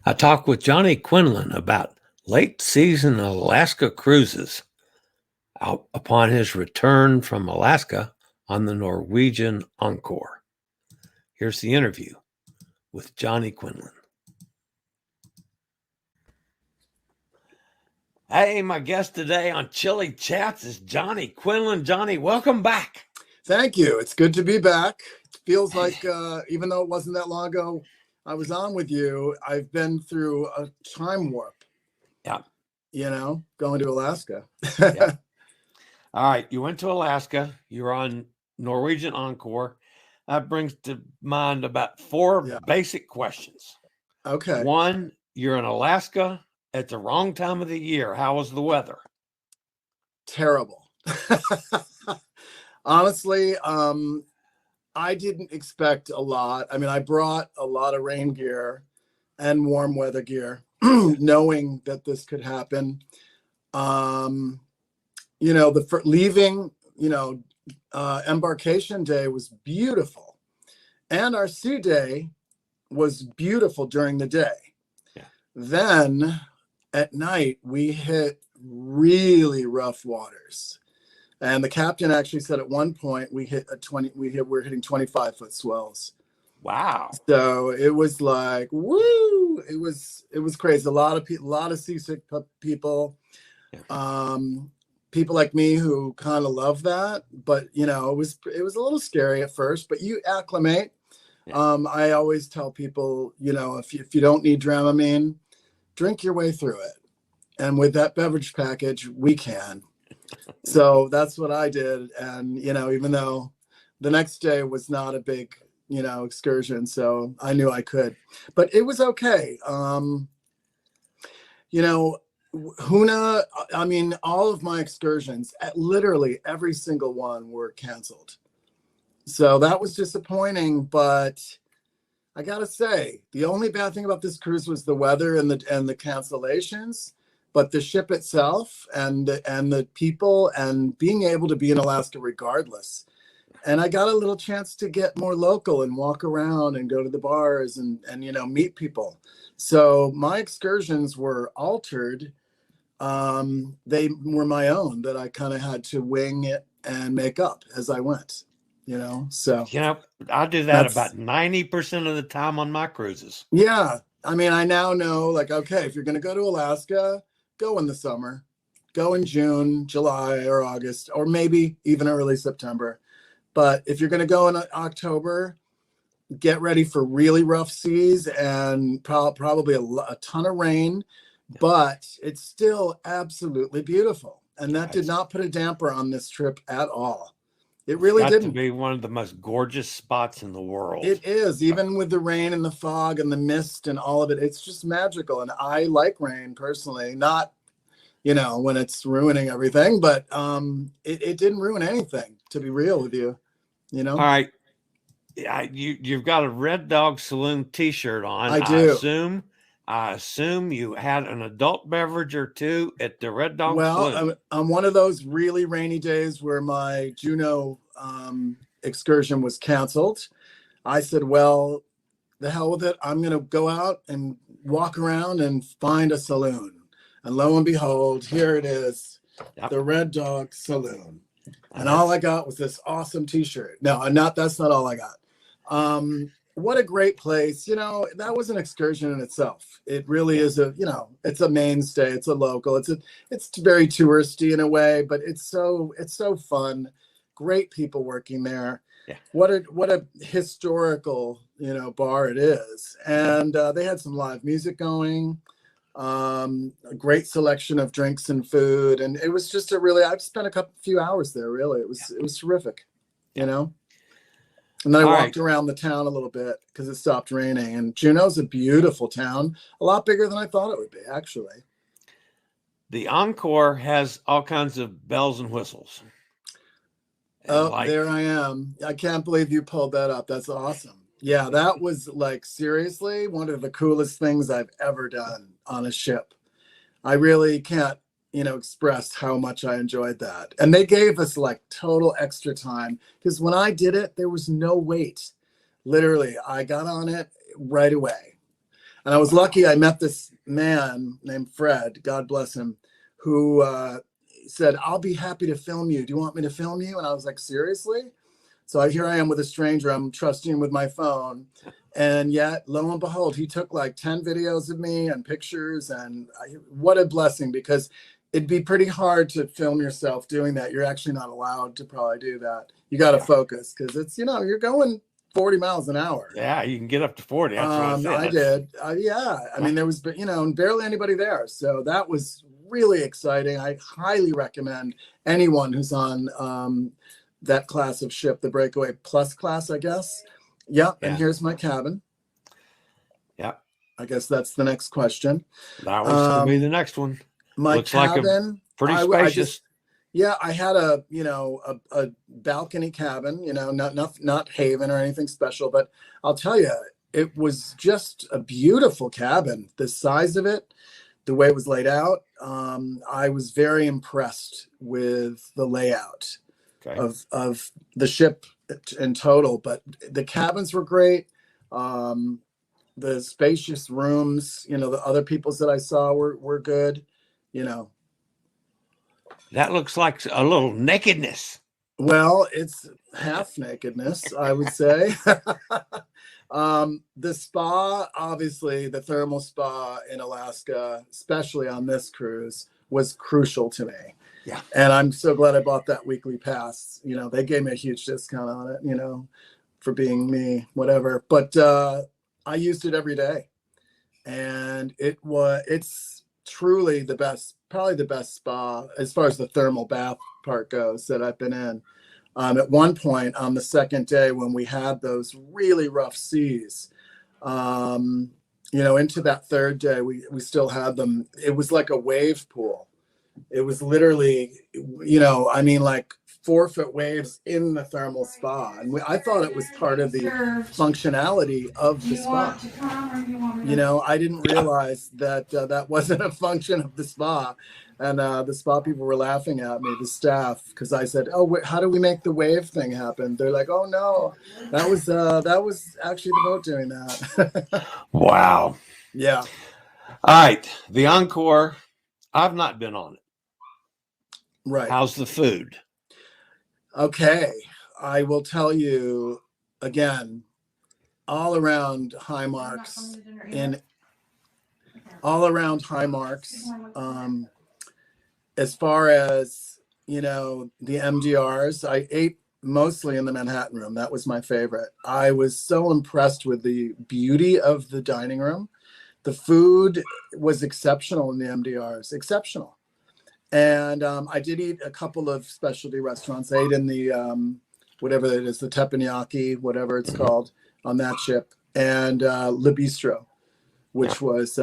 I talked with Johnny Quinlan about late season Alaska cruises upon his return from Alaska on the Norwegian Encore. Here's the interview with Johnny Quinlan. Hey, my guest today on Chillie Chats is Johnny Quinlan. Johnny, welcome back. Thank you. It's good to be back. It feels like, even though it wasn't that long ago I was on with you, I've been through a time warp. Yeah. You know, going to Alaska. Yeah. All right. You went to Alaska. You're on Norwegian Encore. That brings to mind about four basic questions. Okay. One, you're in Alaska at the wrong time of the year. How was the weather? Terrible. Honestly, I didn't expect a lot. I mean, I brought a lot of rain gear and warm weather gear, knowing that this could happen. You know, leaving, embarkation day was beautiful. And our sea day was beautiful during the day. Yeah. Then at night, we hit really rough waters. And the captain actually said at one point we're hitting 25-foot swells. Wow. So it was like, woo, it was crazy. A lot of seasick people, people like me who kind of love that, but it was a little scary at first, but you acclimate. Yeah. I always tell people, if you don't need Dramamine, drink your way through it. And with that beverage package, we can. So that's what I did. And, even though the next day was not a big, excursion, so I knew I could, but it was okay. Huna, I mean, all of my excursions, literally every single one were canceled. So that was disappointing, but I gotta say, the only bad thing about this cruise was the weather and the cancellations. But the ship itself and the people and being able to be in Alaska regardless. And I got a little chance to get more local and walk around and go to the bars and meet people. So my excursions were altered. They were my own, that I kind of had to wing it and make up as I went, so. I do that about 90% of the time on my cruises. Yeah. I mean, I now know, like, okay, if you're going to go to Alaska, go in the summer, go in June, July, or August, or maybe even early September. But if you're going to go in October, get ready for really rough seas and probably a ton of rain, but it's still absolutely beautiful. And that did not put a damper on this trip at all. It really didn't. To be one of the most gorgeous spots in the world. It is, even with the rain and the fog and the mist and all of it. It's just magical. And I like rain personally, not, when it's ruining everything, but it didn't ruin anything, to be real with you, All right. You've got a Red Dog Saloon t-shirt on. I do. I assume you had an adult beverage or two at the Red Dog Saloon. Well, on one of those really rainy days where my Juneau excursion was canceled, I said, well, the hell with it. I'm going to go out and walk around and find a saloon. And lo and behold, here it is, the Red Dog Saloon. And all I got was this awesome t-shirt. No, that's not all I got. What a great place. That was an excursion in itself. It really is it's a mainstay. It's a local. It's very touristy in a way, but it's so fun. Great people working there. Yeah. What a historical, bar it is. And they had some live music going, a great selection of drinks and food. And it was just I've spent a few hours there, really. It was terrific, And then I walked around the town a little bit because it stopped raining. And Juneau's a beautiful town, a lot bigger than I thought it would be, actually. The Encore has all kinds of bells and whistles. There I am. I can't believe you pulled that up. That's awesome. Yeah, that was seriously one of the coolest things I've ever done on a ship. I really can't express how much I enjoyed that. And they gave us total extra time because when I did it, there was no wait. Literally, I got on it right away. And I was lucky. I met this man named Fred, God bless him, who said, "I'll be happy to film you. Do you want me to film you?" And I was like, "Seriously?" So here I am with a stranger. I'm trusting him with my phone. And yet, lo and behold, he took like 10 videos of me and pictures. And what a blessing, because it'd be pretty hard to film yourself doing that. You're actually not allowed to probably do that. You got to focus, because it's, you're going 40 miles an hour. Yeah, you can get up to 40. That's what I did. Yeah. I mean, there was, barely anybody there. So that was really exciting. I highly recommend anyone who's on that class of ship, the Breakaway Plus class, I guess. Yep. Yeah. And here's my cabin. Yep. I guess that's the next question. That was going to be the next one. My Looks cabin, like pretty spacious. I had a balcony cabin, not Haven or anything special, but I'll tell you, it was just a beautiful cabin. The size of it, the way it was laid out, I was very impressed with the layout of the ship in total. But the cabins were great. The spacious rooms, the other people's that I saw were good, That looks like a little nakedness. Well, it's half nakedness, I would say. The spa, obviously, the thermal spa in Alaska, especially on this cruise, was crucial to me. Yeah. And I'm so glad I bought that weekly pass. They gave me a huge discount on it, for being me, whatever. But I used it every day. And it's truly the best, probably the best spa as far as the thermal bath part goes that I've been in. At one point on the second day, when we had those really rough seas, into that third day, we still had them. It was like a wave pool. It was literally, like 4-foot waves in the thermal spa. And I thought it was part of the functionality of the spa. I didn't realize that that wasn't a function of the spa. And the spa people were laughing at me, the staff, because I said, "Oh, how do we make the wave thing happen?" They're like, "Oh no, that was actually the boat doing that." Wow. Yeah. All right, the Encore. I've not been on it. Right. How's the food? Okay, I will tell you again, all around high marks. As far as, the MDRs, I ate mostly in the Manhattan room. That was my favorite. I was so impressed with the beauty of the dining room. The food was exceptional in the MDRs, exceptional. And I did eat a couple of specialty restaurants. I ate in the, whatever it is, the teppanyaki, whatever it's called, on that ship, and Le Bistro, which was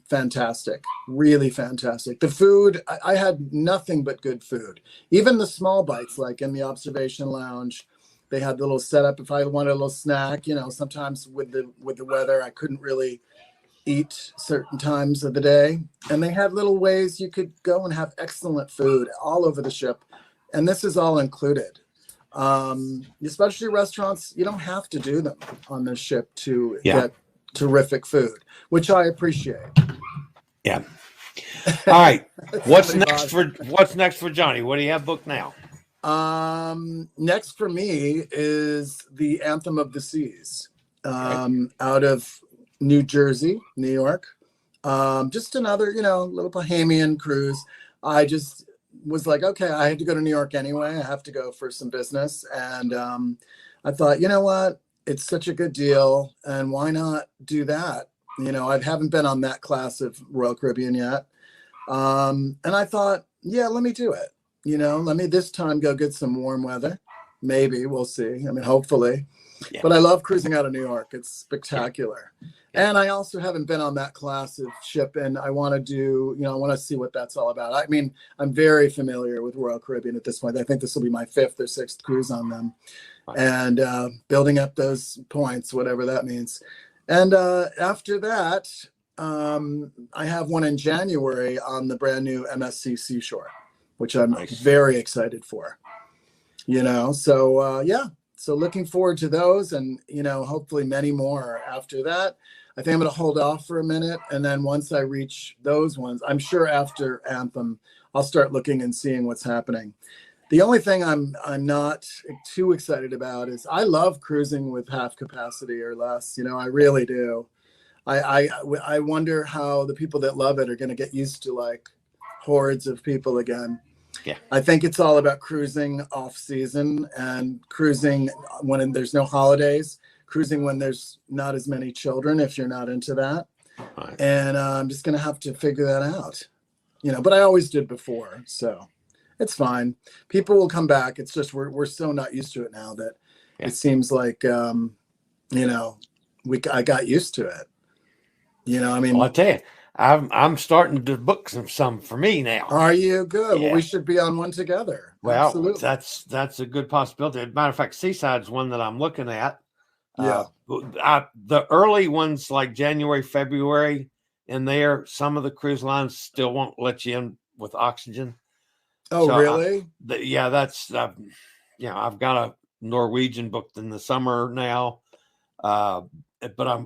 fantastic, really fantastic. The food, I had nothing but good food. Even the small bites, like in the observation lounge, they had the little setup. If I wanted a little snack, sometimes with the weather, I couldn't really eat certain times of the day. And they had little ways you could go and have excellent food all over the ship. And this is all included. Especially restaurants, you don't have to do them on this ship to get terrific food, which I appreciate. Yeah. All right. What's next for Johnny? What do you have booked now? Next for me is the Anthem of the Seas, out of New Jersey, New York. Just another, little Bahamian cruise. I just was like, okay, I had to go to New York anyway. I have to go for some business. And I thought, you know what? It's such a good deal. And why not do that? I haven't been on that class of Royal Caribbean yet. And I thought, yeah, let me do it. Let me this time go get some warm weather. Maybe we'll see. I mean, hopefully. Yeah. But I love cruising out of New York. It's spectacular. Yeah. And I also haven't been on that class of ship, and I want to do, I want to see what that's all about. I mean, I'm very familiar with Royal Caribbean at this point. I think this will be my 5th or 6th cruise on them, and building up those points, whatever that means. And after that, I have one in January on the brand new MSC Seashore, which I'm very excited for, So, yeah. So looking forward to those, and, hopefully many more after that. I think I'm going to hold off for a minute. And then once I reach those ones, I'm sure after Anthem, I'll start looking and seeing what's happening. The only thing I'm not too excited about is I love cruising with half capacity or less. You know, I really do. I wonder how the people that love it are going to get used to like hordes of people again. Yeah. I think it's all about cruising off season and cruising when there's no holidays, cruising when there's not as many children, if you're not into that. Right. And I'm just going to have to figure that out, you know, but I always did before. So it's fine. People will come back. It's just, we're so not used to it now that it seems like, you know, I got used to it. You know, I mean, well, I tell you, I'm starting to book some for me now. Are you? Good. Yeah. Well, we should be on one together. Well, absolutely. That's a good possibility. As a matter of fact, Seaside's one that I'm looking at. Yeah. The early ones like January, February, in there, some of the cruise lines still won't let you in with oxygen. Oh, so really? That's you know, I've got a Norwegian booked in the summer now, but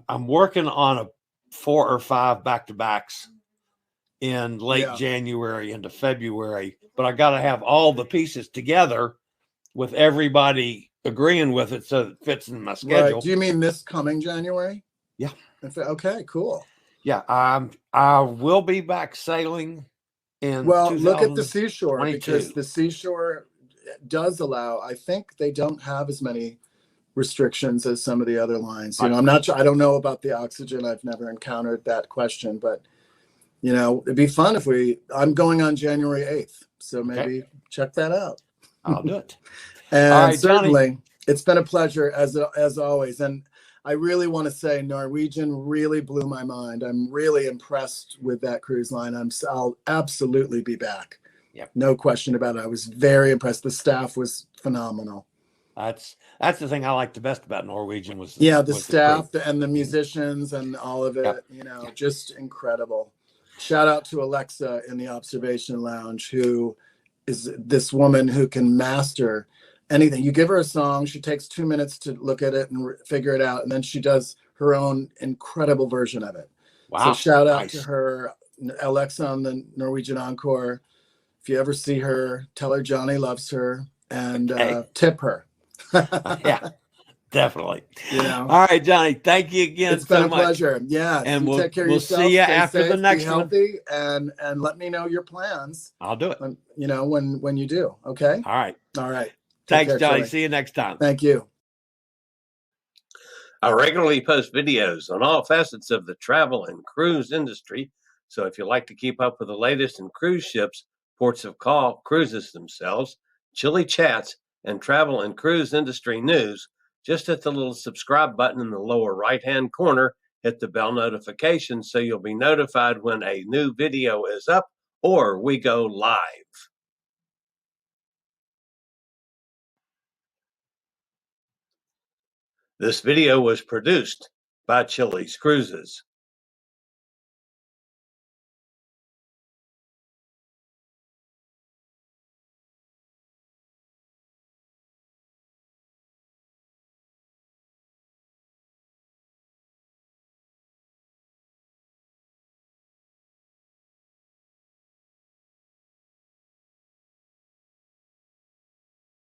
I'm working on a 4 or 5 back-to-backs in late January into February. But I got to have all the pieces together with everybody agreeing with it so it fits in my schedule. Right. Do you mean this coming January? Yeah. Okay, cool. Yeah, I will be back sailing in look at the seashore, because the seashore does allow, I think they don't have as many restrictions as some of the other lines. You know, I'm not sure, I don't know about the oxygen. I've never encountered that question, but you know, it'd be fun if I'm going on January 8th. So maybe check that out. I'll do it. And all right, certainly, Johnny, it's been a pleasure as always. And I really want to say Norwegian really blew my mind. I'm really impressed with that cruise line. I'll absolutely be back. Yep. No question about it. I was very impressed. The staff was phenomenal. That's the thing I liked the best about Norwegian was the staff and the musicians and all of it, you know, just incredible. Shout out to Alexa in the observation lounge, who is this woman who can master anything. You give her a song, she takes 2 minutes to look at it and figure it out, and then she does her own incredible version of it. Wow. So shout out to her, Alexa on the Norwegian Encore. If you ever see her, tell her Johnny loves her and tip her. Yeah, definitely. You know. All right, Johnny, thank you again. It's been a pleasure. Yeah, and we'll take care of yourself. See you after safe, the next be healthy, one. And let me know your plans. I'll do it. You know, when you do. Okay. All right. All right. Thanks, care, Johnny. See you next time. Thank you. I regularly post videos on all facets of the travel and cruise industry. So if you like to keep up with the latest in cruise ships, ports of call, cruises themselves, Chillie Chats, and travel and cruise industry news, just hit the little subscribe button in the lower right-hand corner, hit the bell notification so you'll be notified when a new video is up or we go live. This video was produced by Chillie's Cruises.